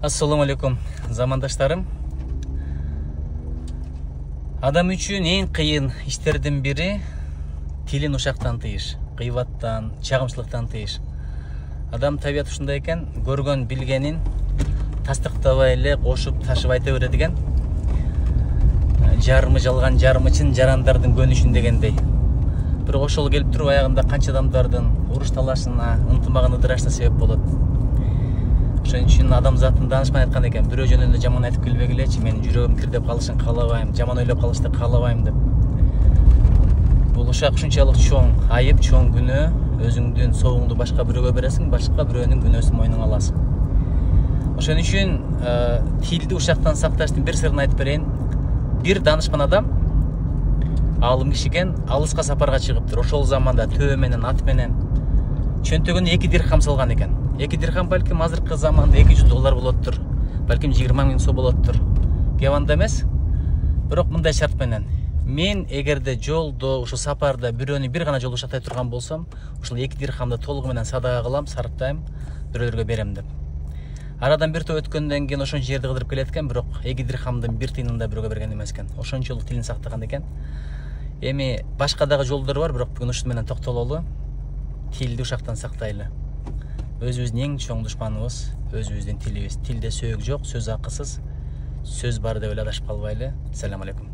Assalamu alaikum замандаштарым. Адам үчүн эң кыйын иштердин бири тилин ушактан тыйыш, кыйбаттан, чагымчылыктан тыйыш. Адам табият ушундай экен, көргөн билгенин тастыктабай эле кошуп ташып айта берет экен. Жарымы жалган, жарымы чын жарандардын көнүшүн дегендей. Бирок ошол келип туруп аягында канча адамдардын уруш талашына, ынтымагына ыдырашына себеп болот. Ошон үчүн адамзаттын данышман айткан экен, бирөө жөнүндө жаман айтып келбегилечи, менин жүрөгүм кирдеп калышын каалабайм, жаман ойлоп калышты каалабайм деп. Бул ушак ушунчалык чоң айып, чоң күнөө, өзүңдүн соогуңду башка бирөөгө бересиң, башка бирөөнүн күнөөсүн мойнуңа аласың. Ошон үчүн тилди ушактан сакташтын бир сырын айтып берейин. Бир данышман адам алым кишиген алыска сапарга чыгыптыр. Ошол заманда төө менен, ат менен чөнтөгүнө 2 дирхам салган экен. 2 дирхам балким азыркы заманда $200 болоттур. Балким 20 000 сом болоттур. Кебанда эмес. Бирок мындай шарт менен. Мен эгерде жолдо, ушу сапарда бирөөнү бир гана жолу ушактай турган болсом, ушул 2 дирхамды толугу менен садага кылам, сарптайм, бирөөлөргө берем деп. Арадан бир топ өткөндөн кийин ошон жерди кыдырып келет экен, бирок 2 дирхамдын бир тыйынын да бирөөгө берген эмес экен. Ошончолук тилин сактаган экен. Эми башка дагы жолдор бар, бирок бүгүн ушун менен токтололу. Тилди ушактан сактайлы. Өзүбүздүн эң чоң душманыбыз өзүбүздүн тилибиз. Тилде сөөгү жок, сөз акысыз. Сөз бар деп эле адашып калбайлы. Салам алейкум.